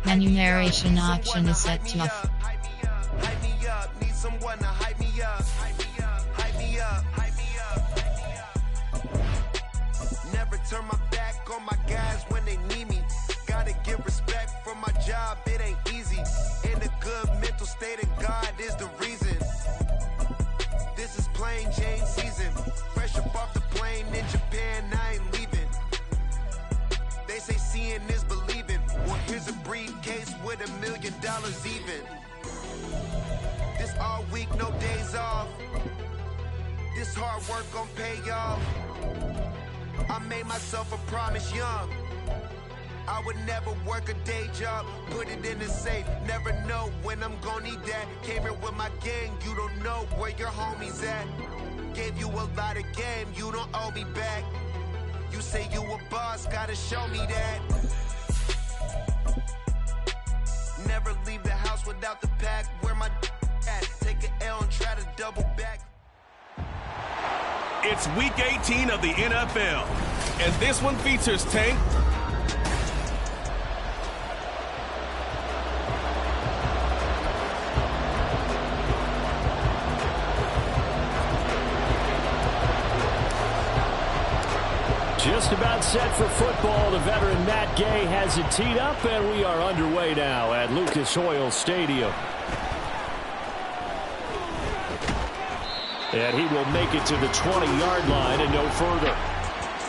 Menu narration option is set to off. Never turn my back on my guys when they need me. Gotta give respect for my job, it ain't easy. In a good mental state of God is the reason. This is plain Jane season. Fresh up off the plane in Japan, I ain't leaving. They say seeing is believing. Well, here's a briefcase with $1 million even. This all week, no days off. This hard work gon' pay off. I made myself a promise young. I would never work a day job, put it in the safe. Never know when I'm gon' need that. Came here with my gang, you don't know where your homies at. Gave you a lot of game, you don't owe me back. You say you a boss, gotta show me that. Never leave the house without the pack. Where my at? Take an L and try to double back. It's week 18 of the NFL, and this one features Tank, just about set for football. The veteran Matt Gay has it teed up, and we are underway now at Lucas Oil Stadium. And he will make it to the 20-yard line and no further.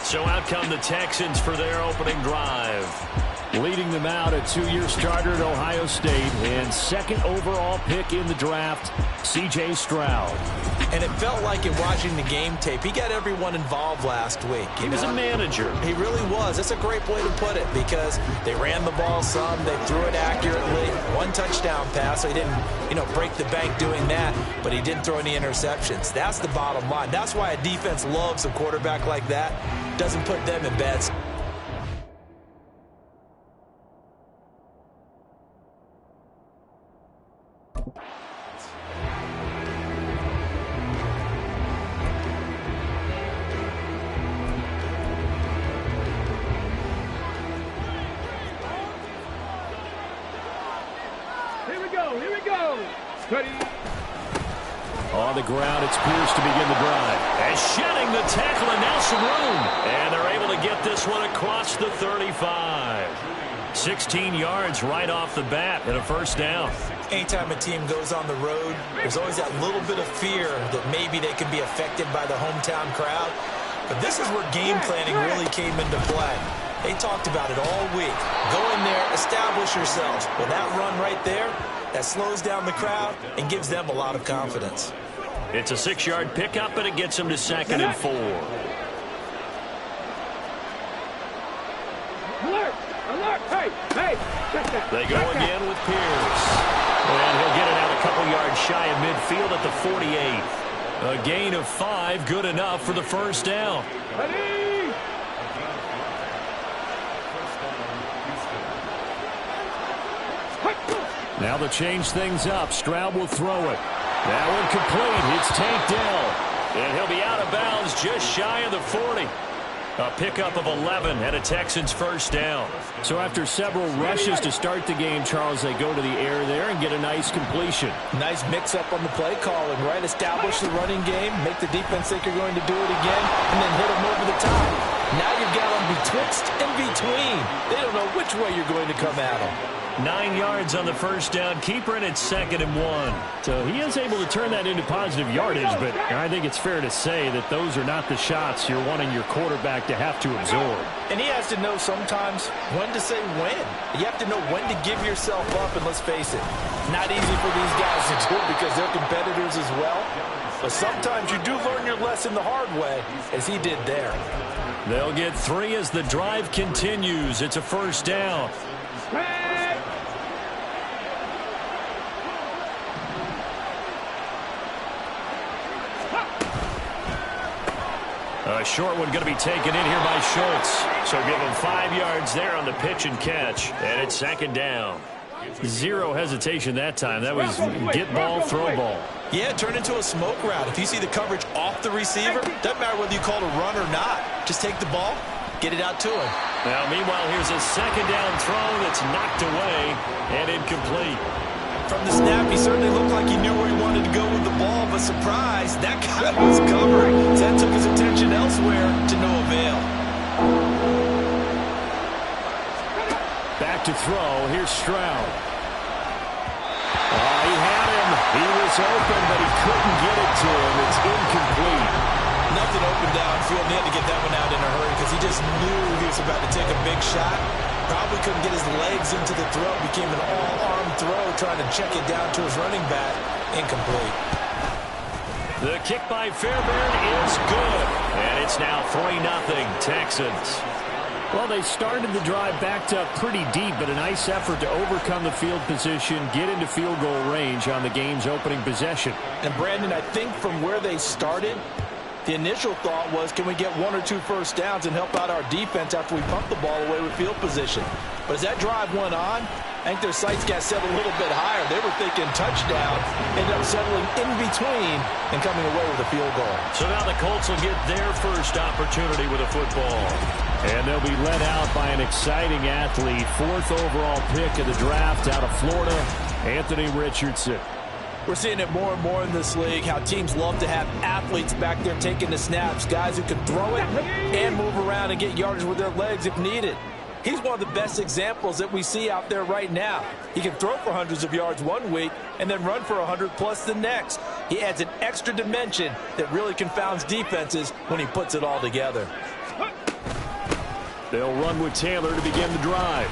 So out come the Texans for their opening drive. Leading them out, a 2-year starter at Ohio State and second overall pick in the draft, C.J. Stroud. And it felt like in watching the game tape, he got everyone involved last week. He was a manager. He really was. That's a great way to put it because they ran the ball some, they threw it accurately. One touchdown pass, so he didn't, break the bank doing that, but he didn't throw any interceptions. That's the bottom line. That's why a defense loves a quarterback like that. Doesn't put them in bad spots. On the ground, it's Pierce to begin the drive. And shedding the tackle, and now some room. And they're able to get this one across the 35. 16 yards right off the bat and a first down. Anytime a team goes on the road, there's always that little bit of fear that maybe they can be affected by the hometown crowd. But this is where game planning really came into play. They talked about it all week. Go in there, establish yourselves. Well, that run right there, that slows down the crowd and gives them a lot of confidence. It's a 6-yard pickup, and it gets them to 2nd and 4. Alert! Alert! Hey! Check that! They go again with Pierce. And he'll get it out a couple yards shy of midfield at the 48. A gain of 5, good enough for the first down. Ready! Now they'll change things up. Stroud will throw it. That one complete. It's Tank Dell. And he'll be out of bounds just shy of the 40. A pickup of 11 and a Texans first down. So after several rushes to start the game, Charles, they go to the air there and get a nice completion. Nice mix-up on the play calling, right? Establish the running game, make the defense think you're going to do it again, and then hit them over the top. Now you've got them betwixt and between. They don't know which way you're going to come at them. 9 yards on the first down. Keeper, and it's 2nd and 1. So he is able to turn that into positive yardage, but I think it's fair to say that those are not the shots you're wanting your quarterback to have to absorb. And he has to know sometimes when to say when. You have to know when to give yourself up, and let's face it, not easy for these guys to do because they're competitors as well. But sometimes you do learn your lesson the hard way, as he did there. They'll get 3 as the drive continues. It's a first down. A short one going to be taken in here by Schultz. So give him 5 yards there on the pitch and catch. And it's 2nd down. Zero hesitation that time. That was get ball, throw ball. Yeah, turn into a smoke route. If you see the coverage off the receiver, doesn't matter whether you call it a run or not. Just take the ball, get it out to him. Now, meanwhile, here's a second down throw that's knocked away and incomplete. From the snap, he certainly looked like he knew where he wanted to go with the ball, but surprise, that guy was covered. So that took his attention elsewhere to no avail. Back to throw. Here's Stroud. He had him. He was open, but he couldn't get it to him. It's incomplete. Nothing open downfield. He had to get that one out in a hurry because he just knew he was about to take a big shot. Probably couldn't get his legs into the throw. Became an all-arm throw trying to check it down to his running back. Incomplete. The kick by Fairbairn is good. And it's now 3-0 Texans. Well, they started the drive backed up pretty deep, but a nice effort to overcome the field position, get into field goal range on the game's opening possession. And, Brandon, I think from where they started, the initial thought was, can we get 1 or 2 first downs and help out our defense after we pump the ball away with field position? But as that drive went on, I think their sights got set a little bit higher. They were thinking touchdown, ended up settling in between and coming away with a field goal. So now the Colts will get their first opportunity with a football. And they'll be led out by an exciting athlete, 4th overall pick of the draft out of Florida, Anthony Richardson. We're seeing it more and more in this league, how teams love to have athletes back there taking the snaps, guys who can throw it and move around and get yardage with their legs if needed. He's one of the best examples that we see out there right now. He can throw for hundreds of yards one week and then run for 100+ the next. He adds an extra dimension that really confounds defenses when he puts it all together. They'll run with Taylor to begin the drive.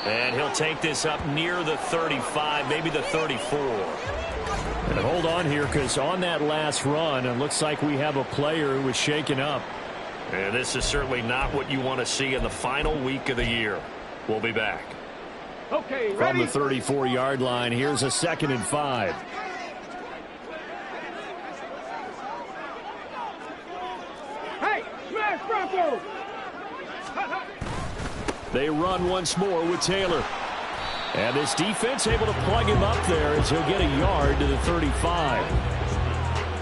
And he'll take this up near the 35, maybe the 34. And hold on here, because on that last run, it looks like we have a player who was shaken up. And this is certainly not what you want to see in the final week of the year. We'll be back. Okay, From ready? the 34-yard line, here's a 2nd and 5. Hey, smash Broncos! They run once more with Taylor. And this defense able to plug him up there as he'll get a yard to the 35.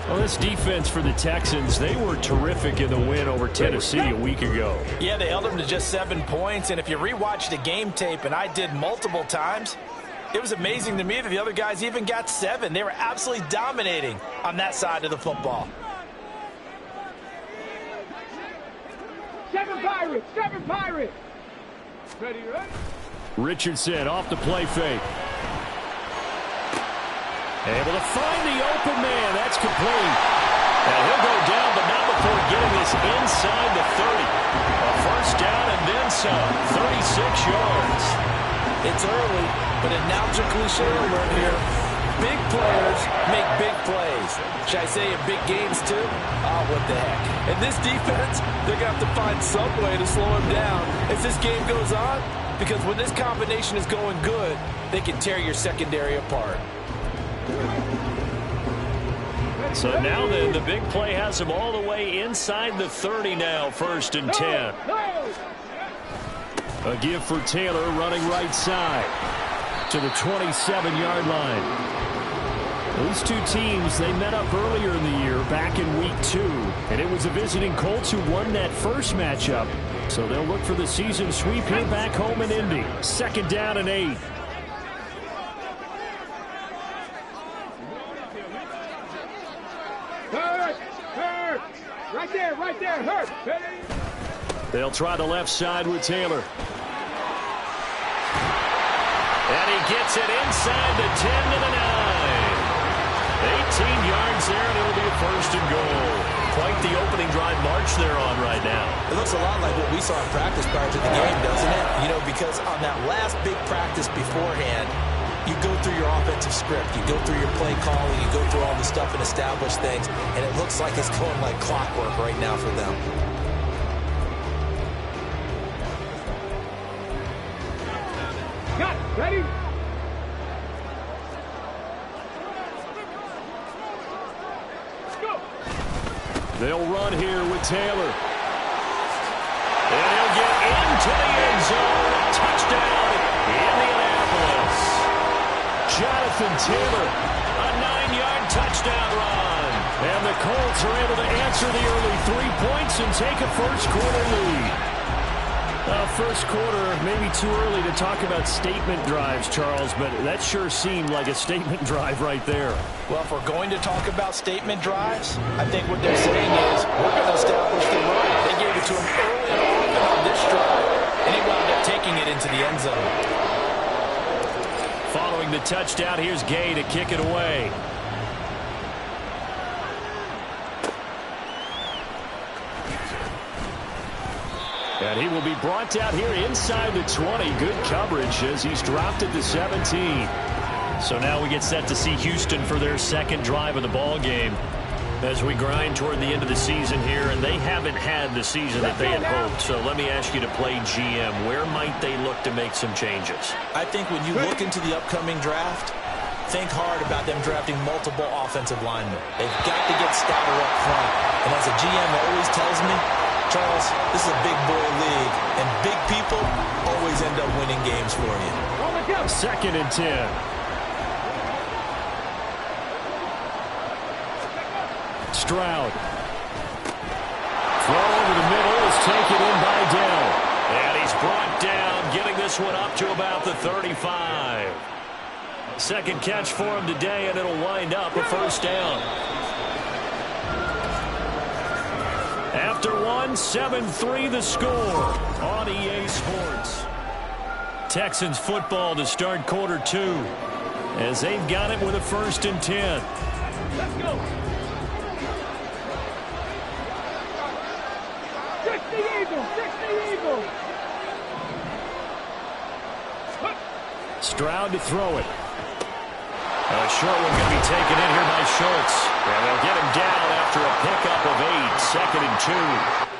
Well, this defense for the Texans, they were terrific in the win over Tennessee a week ago. Yeah, they held them to just 7 points, and if you rewatch the game tape, and I did multiple times, it was amazing to me that the other guys even got 7. They were absolutely dominating on that side of the football. 7 Pirates! 7 Pirates! Ready, ready? Richardson off the play fake. Able to find the open man. That's complete. And he'll go down, but not before getting this inside the 30. A first down and then some. 36 yards. It's early, but announcer cliche alert here. Big players make big plays. Should I say in big games too? Oh, what the heck. And this defense, they're going to have to find some way to slow him down as this game goes on, because when this combination is going good, they can tear your secondary apart. So now then, the big play has him all the way inside the 30 now, 1st and 10. A give for Taylor running right side to the 27-yard line. These two teams, they met up earlier in the year, back in week 2. And it was the visiting Colts who won that first matchup. So they'll look for the season sweep here back home in Indy. 2nd down and 8. Hurt! Right there, hurt! They'll try the left side with Taylor. And he gets it inside the 10 to the 9. 18 yards there, and it'll be a 1st and goal. Quite the opening drive march they're on right now. It looks a lot like what we saw in practice prior to the game, doesn't it? You know, because on that last big practice beforehand, you go through your offensive script, you go through your play calling, you go through all the stuff and establish things, and it looks like it's going like clockwork right now for them. Got it. Ready? Go! They'll run here with Taylor. And he'll get into the end zone. Touchdown, Indianapolis. Jonathan Taylor, a 9-yard touchdown run. And the Colts are able to answer the early 3 points and take a first-quarter lead. First quarter, maybe too early to talk about statement drives, Charles, but that sure seemed like a statement drive right there. Well, if we're going to talk about statement drives, I think what they're saying is we're going to establish the run. They gave it to him early and often on this drive, and he wound up taking it into the end zone. Following the touchdown, here's Gay to kick it away. And he will be brought down here inside the 20. Good coverage as he's dropped at the 17. So now we get set to see Houston for their second drive of the ball game as we grind toward the end of the season here, and they haven't had the season that they had hoped. So let me ask you to play GM. Where might they look to make some changes? I think when you look into the upcoming draft, think hard about them drafting multiple offensive linemen. They've got to get stouter up front. And as a GM always tells me, Charles, this is a big boy league, and big people always end up winning games for you. Second and 10. Stroud. Throw over the middle is taken in by Dell. And he's brought down, getting this one up to about the 35. Second catch for him today, and it'll wind up a first down. After one, 7-3 the score on EA Sports. Texans football to start quarter 2 as they've got it with a 1st and 10. Let's go. 60 Eagles, 60 Eagles. Stroud to throw it. A short one going to be taken in here by Schultz. And they'll get him down after a pickup of 8, 2nd and 2.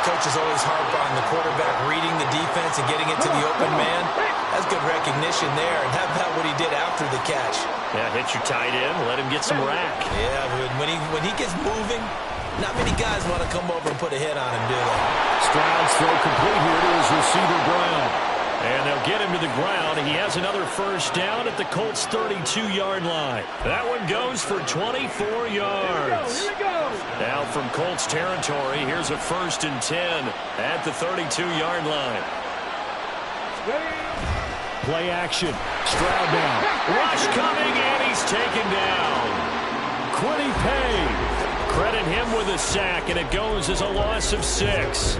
Coaches always harp on the quarterback reading the defense and getting it to the open man. That's good recognition there. And how about what he did after the catch? Yeah, hit your tight end, let him get some rack. Yeah, but when he gets moving, not many guys want to come over and put a hit on him, do they? Stroud's throw complete here to his receiver, Brown. And they'll get him to the ground. He has another first down at the Colts' 32-yard line. That one goes for 24 yards. Here we go. Now from Colts territory, here's a 1st and 10 at the 32-yard line. Play action. Stroud down. Rush coming, and he's taken down. Quiddy Pay. Credit him with a sack, and it goes as a loss of 6.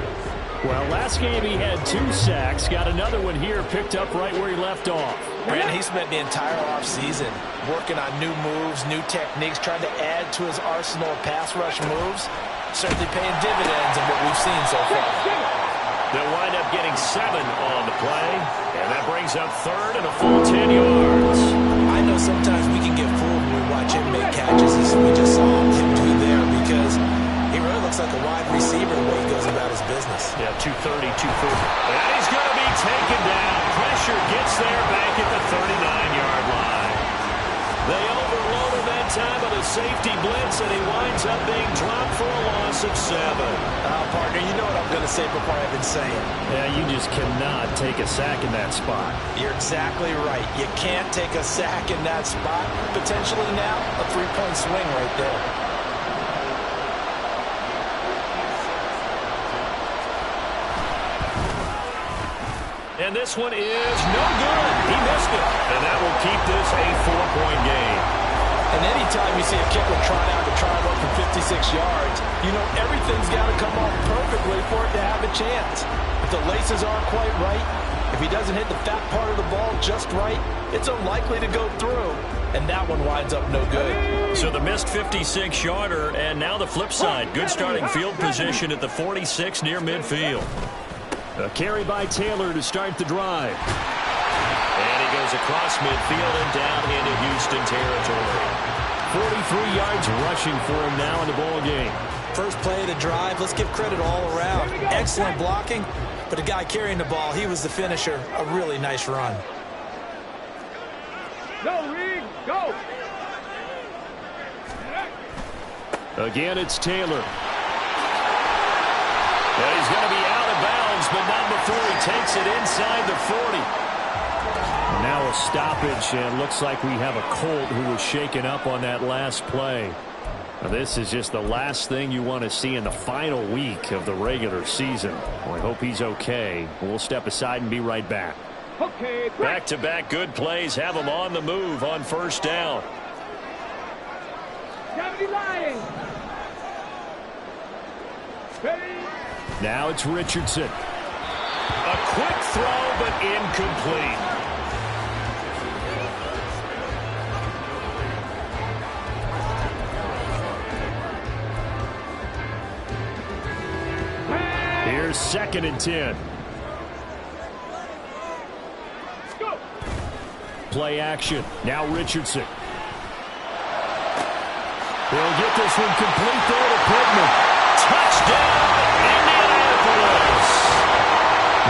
Well, last game he had 2 sacks. Got another one here, picked up right where he left off. Brandon, he spent the entire offseason working on new moves, new techniques, trying to add to his arsenal of pass rush moves. Certainly paying dividends in what we've seen so far. They'll wind up getting 7 on the play, and that brings up 3rd and a full 10 yards. I know sometimes we can get fooled when we watch him make catches, as we just saw him do there, because he really looks like a wide receiver the way he goes about his business. Yeah, 230, 240. And he's going to be taken down. Pressure gets there back at the 39-yard line. They overload him that time with a safety blitz, and he winds up being dropped for a loss of 7. Partner, you know what I'm going to say before I even say it. Yeah, you just cannot take a sack in that spot. You're exactly right. You can't take a sack in that spot. Potentially now, a 3-point swing right there. And this one is no good. He missed it. And that will keep this a 4-point game. And anytime you see a kicker try out to try and run for 56 yards, you know everything's got to come off perfectly for it to have a chance. If the laces aren't quite right, if he doesn't hit the fat part of the ball just right, it's unlikely to go through. And that one winds up no good. So the missed 56-yarder, and now the flip side. Good starting field position at the 46 near midfield. A carry by Taylor to start the drive. And he goes across midfield and down into Houston territory. 43 yards rushing for him now in the ball game. First play of the drive, let's give credit all around. Excellent blocking, but the guy carrying the ball, he was the finisher. A really nice run. No, Reed, go! Again, it's Taylor. And he's going to be out of bounds, but not before he takes it inside the 40. Now a stoppage, and looks like we have a Colt who was shaken up on that last play. Now this is just the last thing you want to see in the final week of the regular season. Well, I hope he's okay. We'll step aside and be right back. Okay, Back-to-back good plays have him on the move on first down. 70 Lions. Ready? Now it's Richardson. A quick throw, but incomplete. Here's 2nd and 10. Go. Play action. Now Richardson. He'll get this one complete there to Pittman. Touchdown, Indianapolis.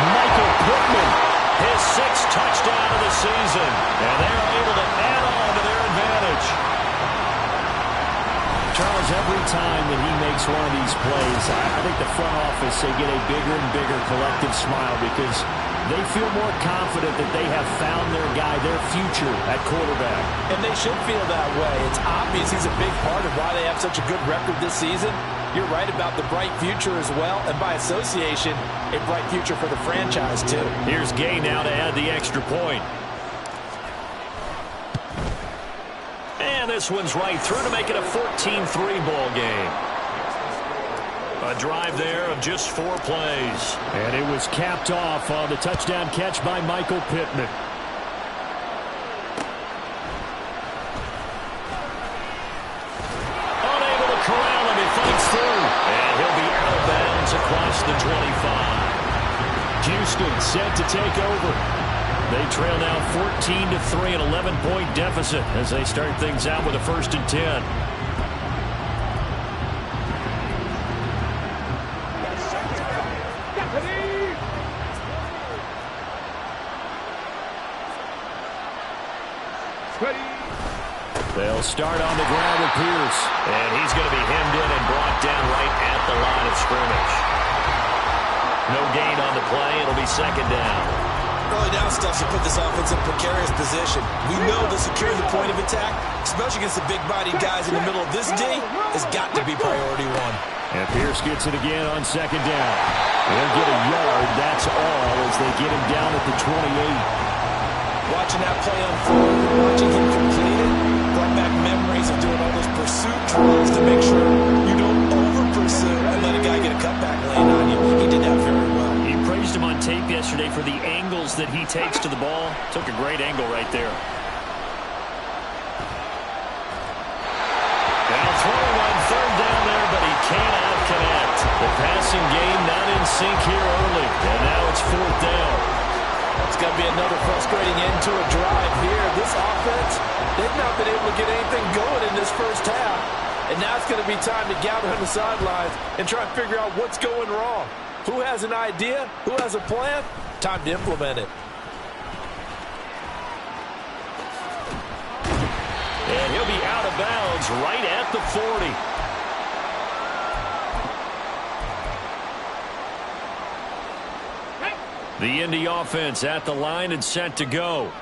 Michael Pittman, his 6th touchdown of the season. And they're able to add on to their advantage. Charles, every time that he makes one of these plays, I think the front office, they get a bigger and bigger collective smile because they feel more confident that they have found their guy, their future at quarterback. And they should feel that way. It's obvious he's a big part of why they have such a good record this season. You're right about the bright future as well, and by association, a bright future for the franchise too. Here's Gay now to add the extra point. And this one's right through to make it a 14-3 ball game. A drive there of just 4 plays. And it was capped off on the touchdown catch by Michael Pittman. Unable to corral him, he fights through. And he'll be out of bounds across the 25. Houston set to take over. They trail now 14-3, an 11-point deficit as they start things out with a 1st and 10. They'll start on the ground with Pierce. And he's going to be hemmed in and brought down right at the line of scrimmage. No gain on the play. It'll be 2nd down. Early down stuff to put this offense in a precarious position. We know that securing the point of attack, especially against the big-bodied guys in the middle of this D, has got to be priority 1. And Pierce gets it again on 2nd down. He'll get a yard, that's all, as they get him down at the 28. Watching that play unfold, watching him complete it, brought back memories of doing all those pursuit drills to make sure you don't over-pursue and let a guy get a cutback lane on you. He did that very well. He praised him on tape yesterday for the angles that he takes to the ball. Took a great angle right there. Now throwing on 3rd down there, but he cannot connect. The passing game not in sync here early, and now it's 4th down. It's going to be another frustrating end to a drive here. This offense, they've not been able to get anything going in this first half. And now it's going to be time to gather on the sidelines and try and figure out what's going wrong. Who has an idea? Who has a plan? Time to implement it. And he'll be out of bounds right at the 40. The Indy offense at the line and set to go.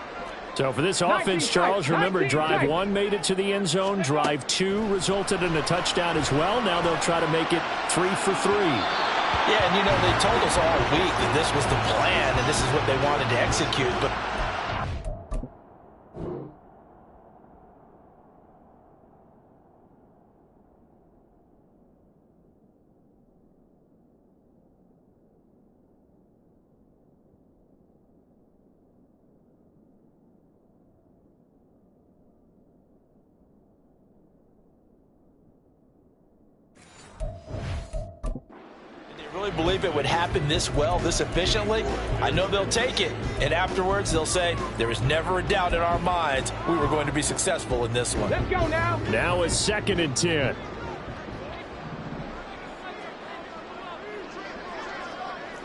So for this offense, Charles, remember drive 1 made it to the end zone. Drive 2 resulted in a touchdown as well. Now they'll try to make it 3 for 3. Yeah, and you know, they told us all week that this was the plan and this is what they wanted to execute. But really believe it would happen this well, this efficiently, I know they'll take it. And afterwards, they'll say, there was never a doubt in our minds we were going to be successful in this one. Let's go now. Now it's 2nd and 10.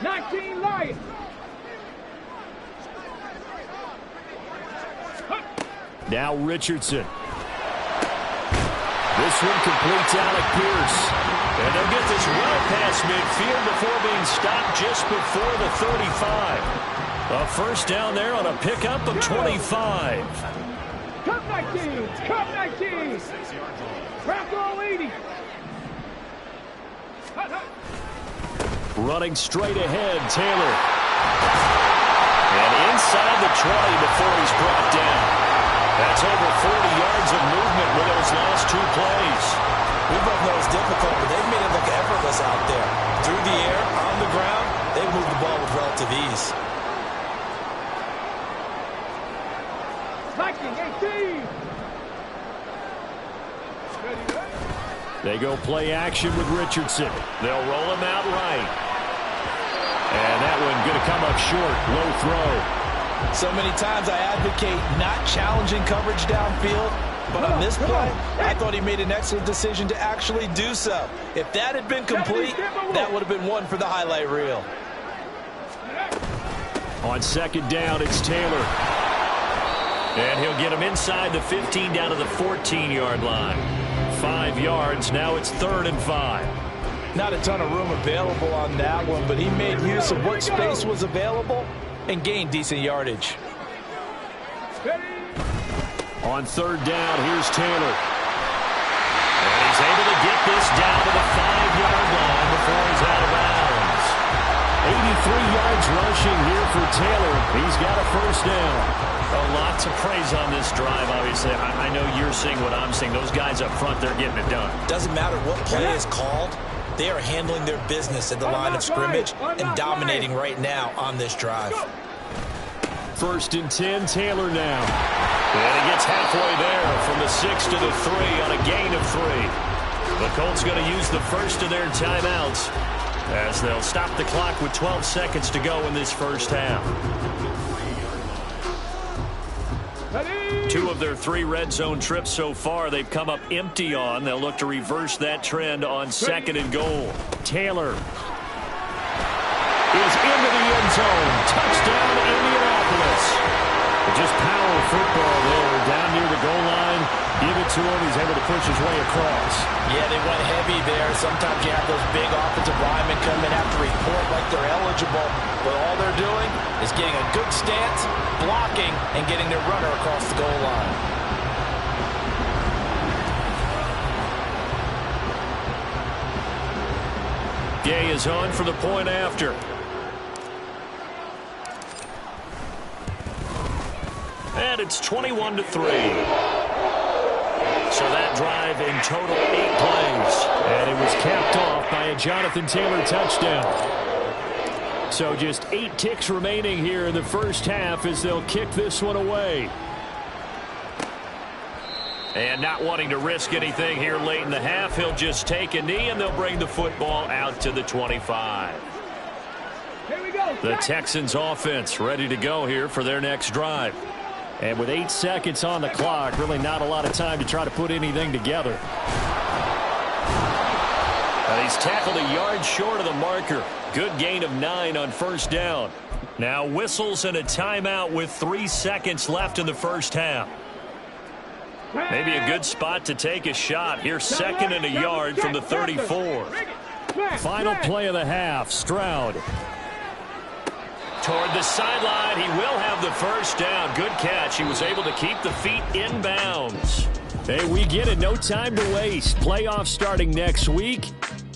19 Lions. Now Richardson. This one completes Alec Pierce. And they'll get this well past midfield before being stopped just before the 35. A first down there on a pickup of 25. Come 19. Come 19. Crack all 80. Running straight ahead, Taylor. And inside the 20 before he's brought down. That's over 40 yards of movement with those last two plays. We both know it's difficult, but they've made it look effortless out there. Through the air, on the ground, they've moved the ball with relative ease. Viking 18. They go play action with Richardson. They'll roll him out right. And that one going to come up short. Low throw. So many times I advocate not challenging coverage downfield, but on this play, I thought he made an excellent decision to actually do so. If that had been complete, that would have been one for the highlight reel. On second down, it's Taylor. And he'll get him inside the 15 down to the 14-yard line. 5 yards. Now it's 3rd and 5. Not a ton of room available on that one, but he made use of what space was available and gained decent yardage. On 3rd down, here's Taylor. And he's able to get this down to the 5-yard line before he's out of bounds. 83 yards rushing here for Taylor. He's got a first down. A lot to praise on this drive, obviously. I know you're seeing what I'm seeing. Those guys up front, they're getting it done. Doesn't matter what play is called. They are handling their business at the line of scrimmage and dominating right now on this drive. 1st and 10, Taylor now. And he gets halfway there from the 6 to the 3 on a gain of 3. The Colts going to use the first of their timeouts as they'll stop the clock with 12 seconds to go in this first half. 2 of their 3 red zone trips so far they've come up empty on. They'll look to reverse that trend on 2nd and goal. Taylor is into the end zone. Touchdown, Indianapolis. Just power football there. Down near the goal line. Give it to him. He's able to push his way across. Yeah, they went heavy there. Sometimes you have those big offensive linemen come in, have to report like they're eligible. But all they're doing is getting a good stance, blocking, and getting their runner across the goal line. Gay is on for the point after. And it's 21 to 3. So that drive in total 8 plays. And it was capped off by a Jonathan Taylor touchdown. So just 8 ticks remaining here in the first half as they'll kick this one away. And not wanting to risk anything here late in the half, he'll just take a knee and they'll bring the football out to the 25. Here we go. The Texans offense ready to go here for their next drive. And with 8 seconds on the clock, really not a lot of time to try to put anything together. And he's tackled a yard short of the marker. Good gain of 9 on first down. Now whistles and a timeout with 3 seconds left in the first half. Maybe a good spot to take a shot. Here's 2nd and a yard from the 34. Final play of the half, Stroud. Toward the sideline, he will have the first down. Good catch. He was able to keep the feet in bounds. Hey, we get it. No time to waste. Playoffs starting next week.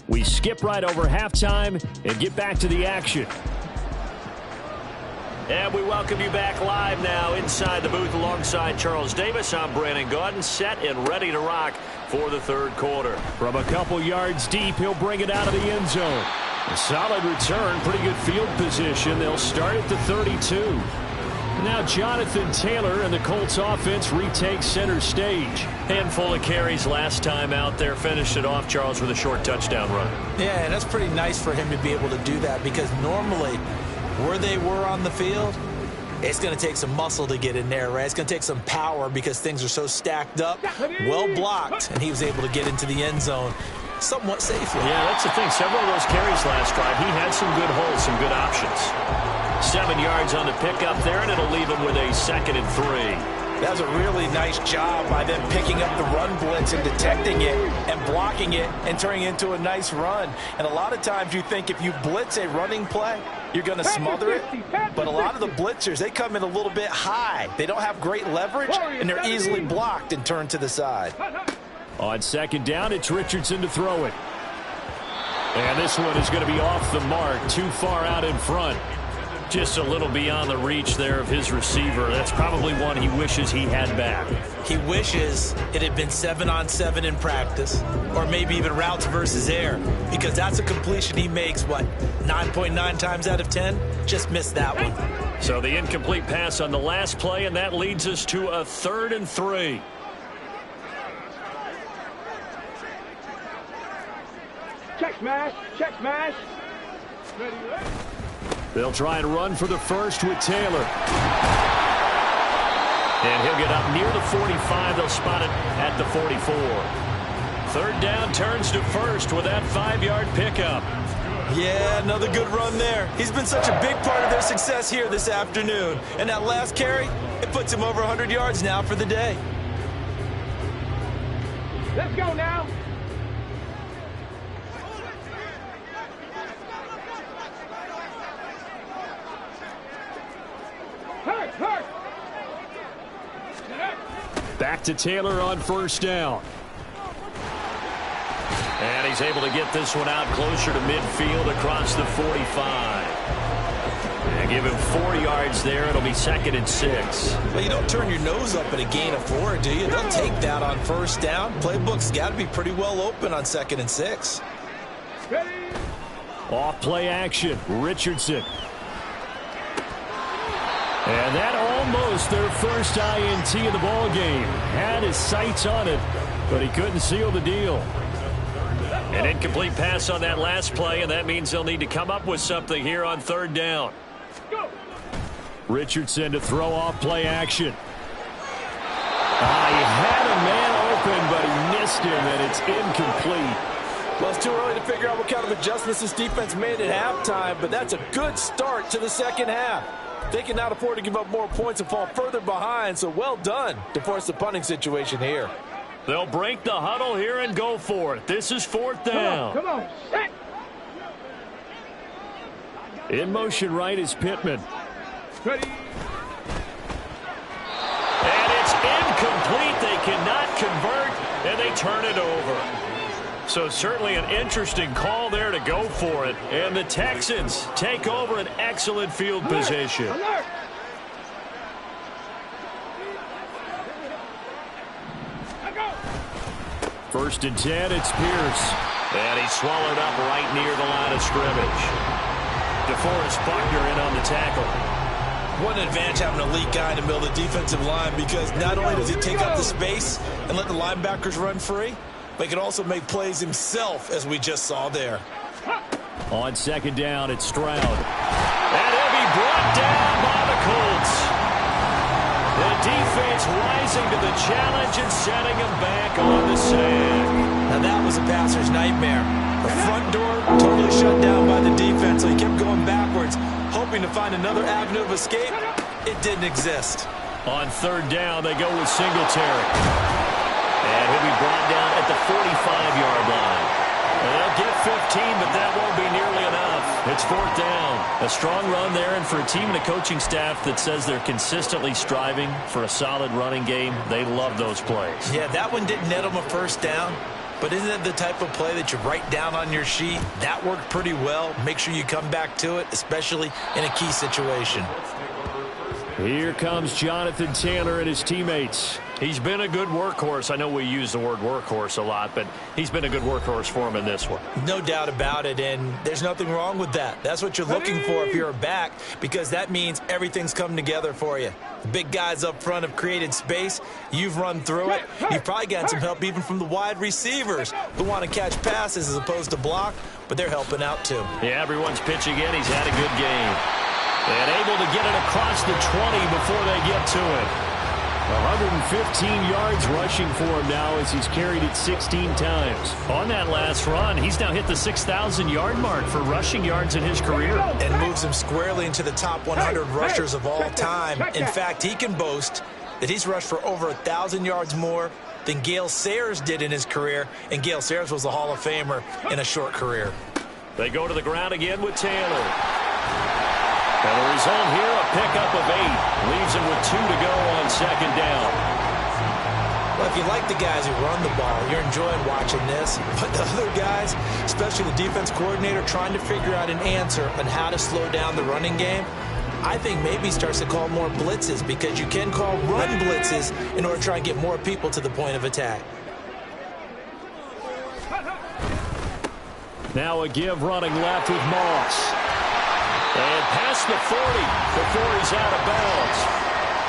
We skip right over halftime and get back to the action. And we welcome you back live now inside the booth alongside Charles Davis. I'm Brandon Gaudin, set and ready to rock for the 3rd quarter. From a couple yards deep, he'll bring it out of the end zone. A solid return, pretty good field position. They'll start at the 32. Now Jonathan Taylor and the Colts offense retake center stage. Handful of carries last time out there. Finished it off, Charles, with a short touchdown run. Yeah, and that's pretty nice for him to be able to do that because normally where they were on the field, it's going to take some muscle to get in there, right? It's going to take some power because things are so stacked up, well blocked, and he was able to get into the end zone somewhat safely. Yeah, that's the thing. Several of those carries last drive, he had some good holes, some good options. 7 yards on the pickup there, and it'll leave him with a 2nd and 3. That was a really nice job by them picking up the run blitz and detecting it and blocking it and turning it into a nice run. And a lot of times you think if you blitz a running play, you're going to smother it. But a lot of the blitzers, they come in a little bit high. They don't have great leverage, and they're easily blocked and turned to the side. On 2nd down, it's Richardson to throw it. And this one is going to be off the mark, too far out in front. Just a little beyond the reach there of his receiver. That's probably one he wishes he had back. He wishes it had been 7-on-7 in practice, or maybe even routes versus air, because that's a completion he makes, 9.9 times out of 10? Just missed that one. So the incomplete pass on the last play, and that leads us to a 3rd and 3. Check smash. Check smash. Ready, ready. They'll try and run for the first with Taylor. And he'll get up near the 45. They'll spot it at the 44. 3rd down turns to first with that 5-yard pickup. Yeah, another good run there. He's been such a big part of their success here this afternoon. And that last carry, it puts him over 100 yards now for the day. Let's go now. Back to Taylor on 1st down. And he's able to get this one out closer to midfield across the 45. And give him 4 yards there. It'll be 2nd and 6. Well, you don't turn your nose up at a gain of 4, do you? They'll take that on 1st down. Playbook's got to be pretty well open on 2nd and 6. Ready. Off play action. Richardson. And that almost their first INT of the ball game. Had his sights on it, but he couldn't seal the deal. An incomplete pass on that last play, and that means they'll need to come up with something here on 3rd down. Richardson to throw off play action. He had a man open, but he missed him, and it's incomplete. Well, it's too early to figure out what kind of adjustments this defense made at halftime, but that's a good start to the 2nd half. They cannot afford to give up more points and fall further behind, so well done to force the punting situation here. They'll break the huddle here and go for it. This is 4th down. Come on. Set. In motion right is Pittman. Ready. And it's incomplete. They cannot convert, and they turn it over. So certainly an interesting call there to go for it. And the Texans take over an excellent field position. Alert. 1st and 10, it's Pierce. And he's swallowed up right near the line of scrimmage. DeForest Buckner in on the tackle. What an advantage having an elite guy in the middle of the defensive line, because not only does he take up the space and let the linebackers run free, but he can also make plays himself, as we just saw there. On 2nd down, it's Stroud. And he'll be brought down by the Colts. The defense rising to the challenge and setting him back on the sack. Now that was a passer's nightmare. The front door totally shut down by the defense, so he kept going backwards, hoping to find another avenue of escape. It didn't exist. On 3rd down, they go with Singletary. And he'll be brought down at the 45-yard line. And they'll get 15, but that won't be nearly enough. It's 4th down. A strong run there, and for a team and a coaching staff that says they're consistently striving for a solid running game, they love those plays. Yeah, that one didn't net them a 1st down, but isn't it the type of play that you write down on your sheet? That worked pretty well. Make sure you come back to it, especially in a key situation. Here comes Jonathan Taylor and his teammates. He's been a good workhorse. I know we use the word workhorse a lot, but he's been a good workhorse for him in this one. No doubt about it, and there's nothing wrong with that. That's what you're looking for if you're a back, because that means everything's come together for you. The big guys up front have created space. You've run through it. You've probably gotten some help even from the wide receivers who want to catch passes as opposed to block, but they're helping out too. Yeah, everyone's pitching in. He's had a good game. And able to get it across the 20 before they get to it. 115 yards rushing for him now as he's carried it 16 times. On that last run, he's now hit the 6,000-yard mark for rushing yards in his career. And moves him squarely into the top 100 rushers of all time. In fact, he can boast that he's rushed for over 1,000 yards more than Gale Sayers did in his career. And Gale Sayers was a Hall of Famer in a short career. They go to the ground again with Taylor. And the result here, a pickup of 8. Leaves him with 2 to go on second down. Well, if you like the guys who run the ball, you're enjoying watching this. But the other guys, especially the defense coordinator, trying to figure out an answer on how to slow down the running game, I think maybe he starts to call more blitzes, because you can call run blitzes in order to try and get more people to the point of attack. Now a give running left with Moss. And past the 40 before he's out of bounds.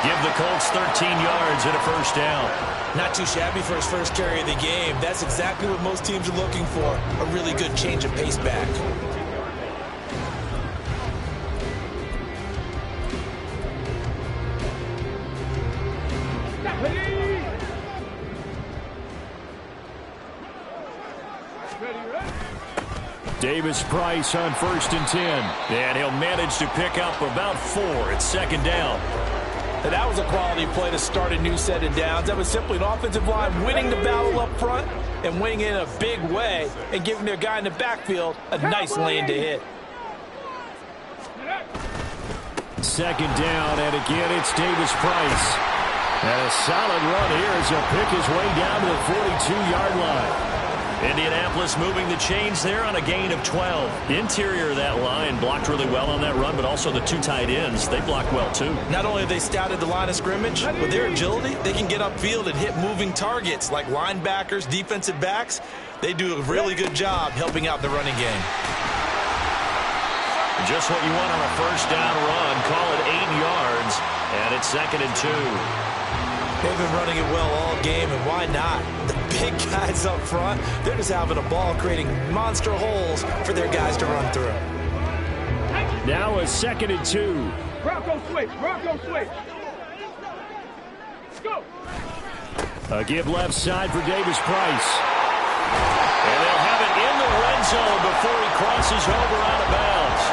Give the Colts 13 yards and a first down. Not too shabby for his first carry of the game. That's exactly what most teams are looking for, a really good change of pace back. Davis Price on 1st and 10. And he'll manage to pick up about 4 at second down. And that was a quality play to start a new set of downs. That was simply an offensive line winning the battle up front and winning in a big way and giving their guy in the backfield a nice lane to hit. Second down, and again it's Davis Price. And a solid run here as he'll pick his way down to the 42-yard line. Indianapolis moving the chains there on a gain of 12. Interior of that line blocked really well on that run, but also the 2 tight ends, they blocked well too. Not only have they scouted the line of scrimmage, with their agility, they can get upfield and hit moving targets like linebackers, defensive backs. They do a really good job helping out the running game. Just what you want on a first down run. Call it 8 yards, and it's 2nd and 2. They've been running it well all game, and why not? The big guys up front, they're just having a ball creating monster holes for their guys to run through. Now a 2nd and 2. Bronco switch, Bronco switch. Go. A give left side for Davis Price. And they'll have it in the red zone before he crosses over out of bounds.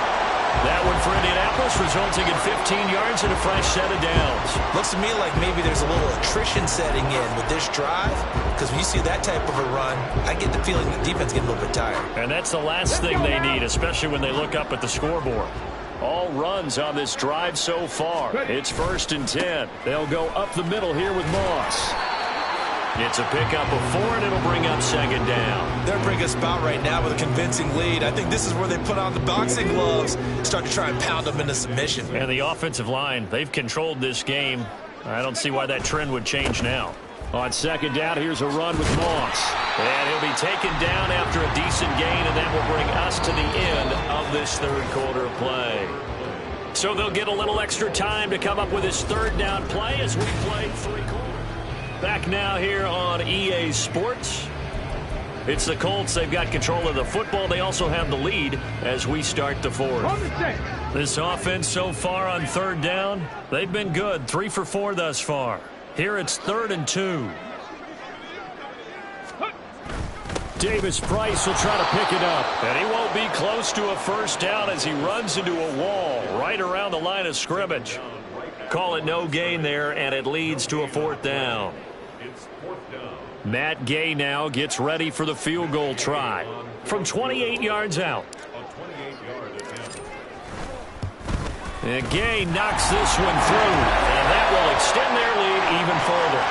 That one for Indianapolis, resulting in 15 yards and a fresh set of downs. Looks to me like maybe there's a little attrition setting in with this drive, because when you see that type of a run, I get the feeling the defense getting a little bit tired. And that's the last thing they need, especially when they look up at the scoreboard. All runs on this drive so far. It's 1st and 10. They'll go up the middle here with Moss. It's a pickup of 4, and it'll bring up 2nd down. They're bringing us out right now with a convincing lead. I think this is where they put on the boxing gloves, start to try and pound them into submission. And the offensive line, they've controlled this game. I don't see why that trend would change now. On 2nd down, here's a run with Moss. And he'll be taken down after a decent gain, and that will bring us to the end of this 3rd quarter play. So they'll get a little extra time to come up with his 3rd down play as we play 3 quarters. Back now here on EA Sports. It's the Colts. They've got control of the football. They also have the lead as we start the 4th. This offense so far on 3rd down, they've been good. 3 for 4 thus far. Here it's 3rd and 2. Davis Price will try to pick it up. And he won't be close to a first down as he runs into a wall right around the line of scrimmage. Call it no gain there, and it leads to a 4th down. Matt Gay now gets ready for the field goal try from 28 yards out. And Gay knocks this one through, and that will extend their lead even further.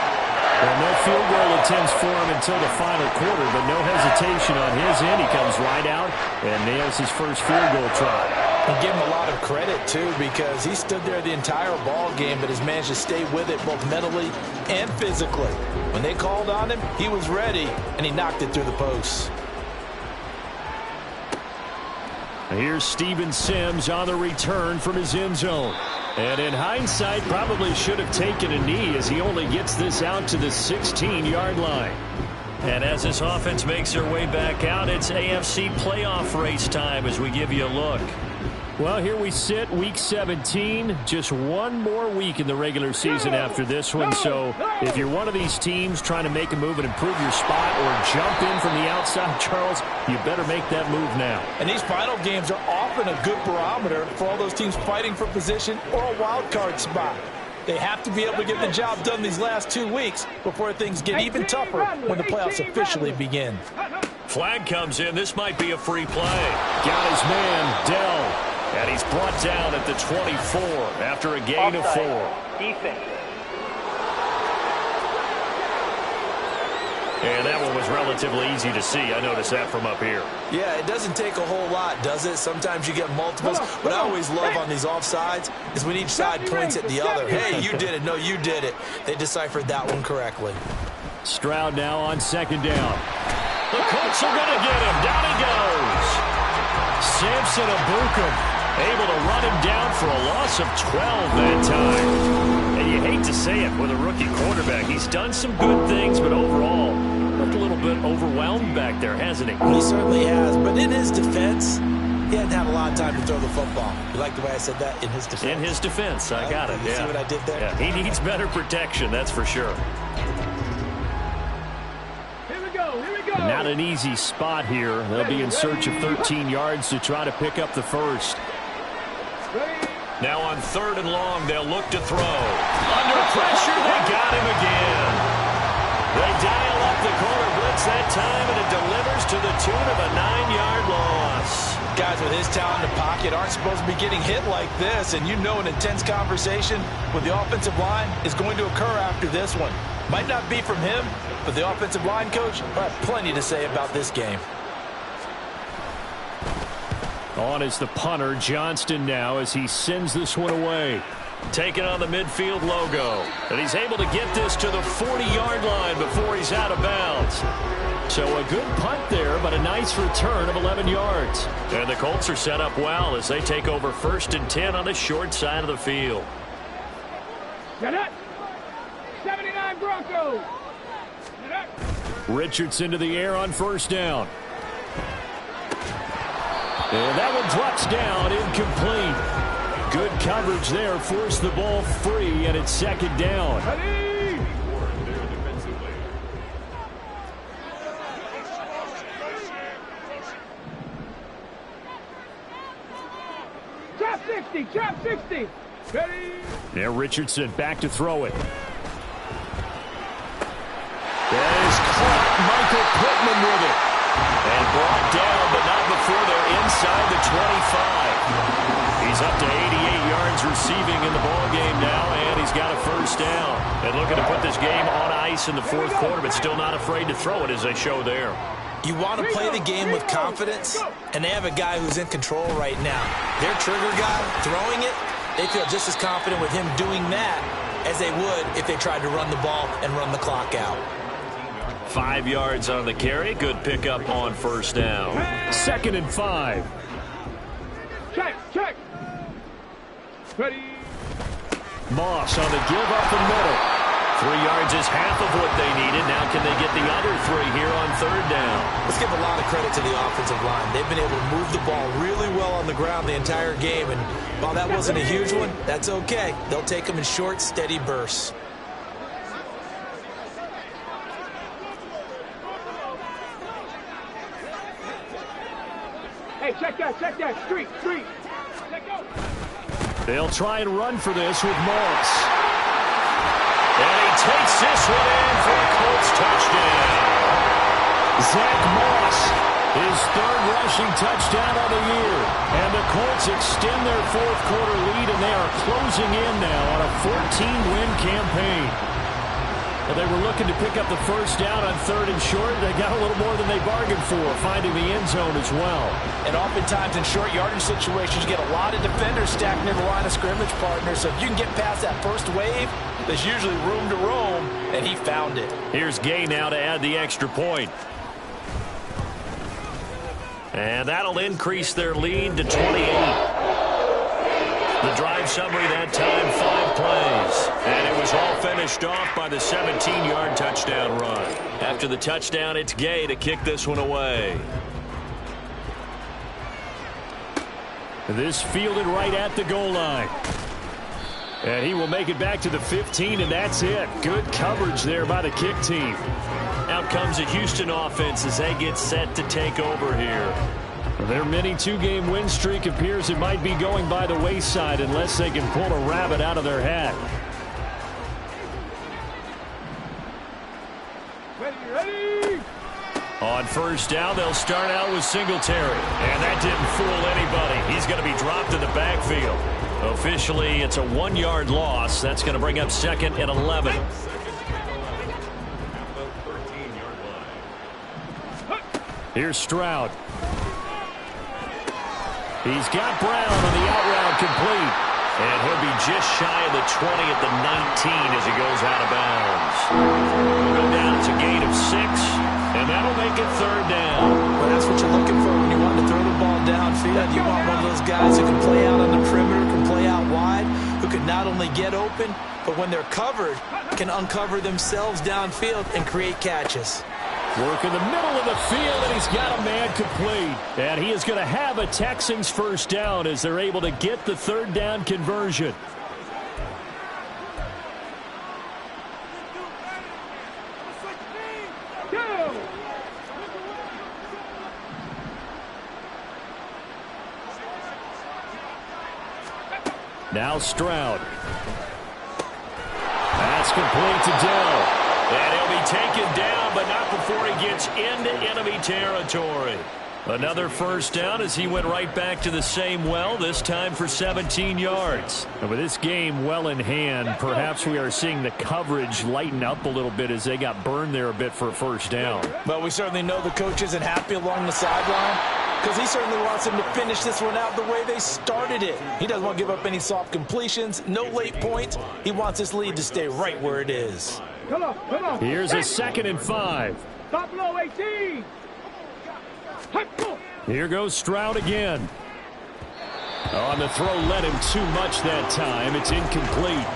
Well, no field goal attempts for him until the final quarter, but no hesitation on his end. He comes right out and nails his first field goal try. And give him a lot of credit, too, because he stood there the entire ball game but has managed to stay with it both mentally and physically. When they called on him, he was ready, and he knocked it through the posts. Here's Steven Sims on the return from his end zone. And in hindsight, probably should have taken a knee as he only gets this out to the 16-yard line. And as this offense makes their way back out, it's AFC playoff race time as we give you a look. Well, here we sit, week 17. Just one more week in the regular season after this one. So if you're one of these teams trying to make a move and improve your spot or jump in from the outside, Charles, you better make that move now. And these final games are often a good barometer for all those teams fighting for position or a wild card spot. They have to be able to get the job done these last 2 weeks before things get even tougher when the playoffs officially begin. Flag comes in. This might be a free play. Got his man, Dell. And he's brought down at the 24 after a gain of 4. Defense. And that one was relatively easy to see. I noticed that from up here. Yeah, it doesn't take a whole lot, does it? Sometimes you get multiples. What I always love on these offsides is when each side points at the other. Hey, you did it. No, you did it. They deciphered that one correctly. Stroud now on 2nd down. The Colts are going to get him. Down he goes. Samson Abukum able to run him down for a loss of 12 that time. And you hate to say it with a rookie quarterback. He's done some good things, but overall, looked a little bit overwhelmed back there, hasn't he? He certainly has. But in his defense, he hadn't had a lot of time to throw the football. You like the way I said that? In his defense. In his defense. I got it. You see what I did there? Yeah, he needs better protection, that's for sure. Not an easy spot here. They'll be in search of 13 yards to try to pick up the first. Now on 3rd and long, they'll look to throw. Under pressure, they got him again. They dial up the corner blitz that time, and it delivers to the tune of a 9-yard loss. Guys with his talent in the pocket aren't supposed to be getting hit like this, and you know an intense conversation with the offensive line is going to occur after this one. Might not be from him, but the offensive line coach will have plenty to say about this game. On is the punter, Johnston, now as he sends this one away. Taking on the midfield logo. And he's able to get this to the 40-yard line before he's out of bounds. So a good punt there, but a nice return of 11 yards. And the Colts are set up well as they take over 1st and 10 on the short side of the field. Get it! 79 Broncos! Richardson to the air on 1st down. And that one drops down, incomplete. Good coverage there, forced the ball free, and it's 2nd down. Trap 60, trap 60. Ready? Now Richardson back to throw it. That is caught. Michael Pittman with it. And brought down, but not before they're inside the 25. He's up to 88 yards receiving in the ballgame now, and he's got a 1st down. And looking to put this game on ice in the 4th quarter, but still not afraid to throw it as they show there. You want to play the game with confidence, and they have a guy who's in control right now. Their trigger guy throwing it, they feel just as confident with him doing that as they would if they tried to run the ball and run the clock out. 5 yards on the carry. Good pickup on 1st down. 2nd and 5. Check, check. Ready? Moss on the give up the middle. 3 yards is half of what they needed. Now can they get the other 3 here on 3rd down? Let's give a lot of credit to the offensive line. They've been able to move the ball really well on the ground the entire game. And while that wasn't a huge one, that's okay. They'll take them in short, steady bursts. Hey, check that, street. Let go. They'll try and run for this with Moss. And he takes this one in for a Colts touchdown. Zach Moss, his 3rd rushing touchdown of the year. And the Colts extend their 4th quarter lead, and they are closing in now on a 14-win campaign. Well, they were looking to pick up the 1st down on 3rd and short. They got a little more than they bargained for, finding the end zone as well. And oftentimes in short yardage situations, you get a lot of defenders stacked near the line of scrimmage partners. So if you can get past that first wave, there's usually room to roam, and he found it. Here's Gay now to add the extra point. And that'll increase their lead to 28. The drive summary that time, 5 plays. And it was all finished off by the 17-yard touchdown run. After the touchdown, it's Gay to kick this one away. This fielded right at the goal line. And he will make it back to the 15, and that's it. Good coverage there by the kick team. Out comes the Houston offense as they get set to take over here. Their mini two-game win streak appears it might be going by the wayside unless they can pull a rabbit out of their hat. Ready. On first down, they'll start out with Singletary. And that didn't fool anybody. He's going to be dropped in the backfield. Officially, it's a 1-yard loss. That's going to bring up 2nd and 11. Here's Stroud. He's got Brown on the out route complete. And he'll be just shy of the 20 at the 19 as he goes out of bounds. Go down, it's a gain of 6, and that'll make it 3rd down. Well, that's what you're looking for when you want to throw the ball downfield. You want one of those guys who can play out on the perimeter, can play out wide, who can not only get open, but when they're covered, can uncover themselves downfield and create catches. Work in the middle of the field, and he's got a man complete. And he is going to have a Texans first down as they're able to get the 3rd down conversion. Now Stroud. That's complete to Dell. And he'll be taken down, but not before he gets into enemy territory. Another first down as he went right back to the same well, this time for 17 yards. And with this game well in hand, perhaps we are seeing the coverage lighten up a little bit as they got burned there a bit for a first down. But we certainly know the coach isn't happy along the sideline because he certainly wants them to finish this one out the way they started it. He doesn't want to give up any soft completions, no late points. He wants this lead to stay right where it is. Come on. Here's a 2nd and 5. Stop low, 18. Here goes Stroud again. On the throw, led him too much that time. It's incomplete.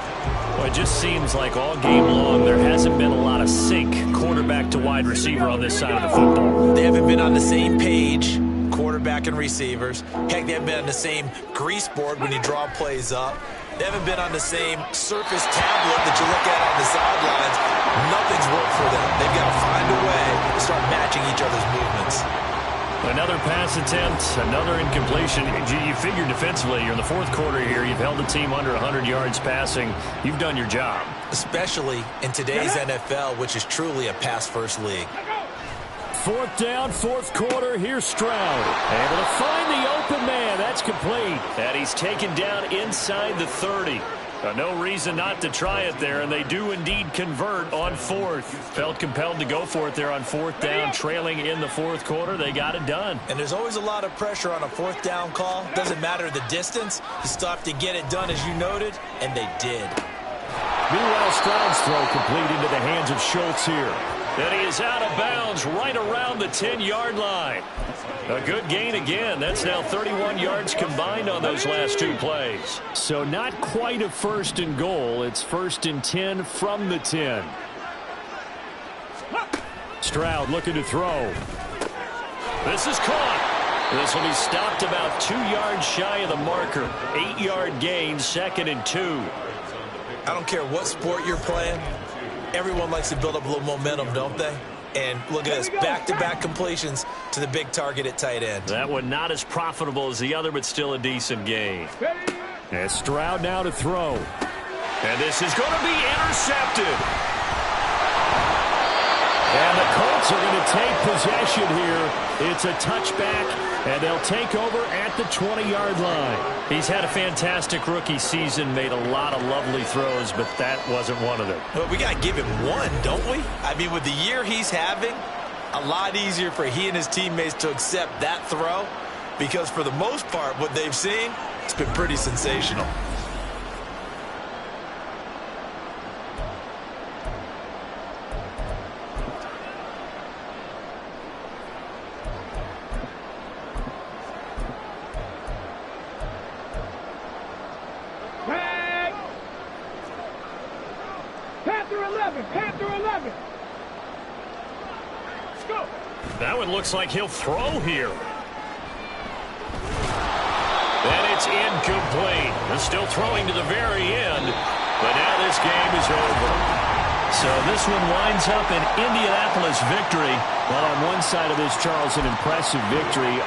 Well, it just seems like all game long there hasn't been a lot of sync quarterback to wide receiver on this side of the football. They haven't been on the same page, quarterback and receivers. Heck, they haven't been on the same grease board when you draw plays up. They haven't been on the same surface tablet that you look at on the sidelines. Nothing's worked for them. They've got to find a way to start matching each other's movements. Another pass attempt, another incompletion. You figure defensively, you're in the 4th quarter here. You've held the team under 100 yards passing. You've done your job. Especially in today's NFL, which is truly a pass-first league. 4th down, 4th quarter. Here's Stroud. Able to find the open man. That's complete. And he's taken down inside the 30. No reason not to try it there, and they do indeed convert on 4th. Felt compelled to go for it there on 4th down, trailing in the 4th quarter. They got it done. And there's always a lot of pressure on a 4th down call. Doesn't matter the distance. You still have to get it done, as you noted, and they did. Meanwhile, Stroud's throw complete into the hands of Schultz here. And he is out of bounds right around the 10-yard line. A good gain again. That's now 31 yards combined on those last 2 plays. So not quite a 1st and goal. It's 1st and 10 from the 10. Stroud looking to throw. This is caught. This will be stopped about 2 yards shy of the marker. 8-yard gain, 2nd and 2. I don't care what sport you're playing. Everyone likes to build up a little momentum, don't they? And look at this, back-to-back completions to the big target at tight end. That one not as profitable as the other, but still a decent gain. And Stroud now to throw. And this is going to be intercepted. And the Colts are going to take possession here. It's a touchback, and they'll take over at the 20-yard line. He's had a fantastic rookie season, made a lot of lovely throws, but that wasn't one of them. Well, we got to give him one, don't we? I mean, with the year he's having, a lot easier for he and his teammates to accept that throw because for the most part, what they've seen, it's been pretty sensational. Panther 11. Let's go. That one looks like he'll throw here. And It's incomplete. They're still throwing to the very end, but now this game is over. So this one winds up an Indianapolis victory. Well, on one side of this, Charles, an impressive victory.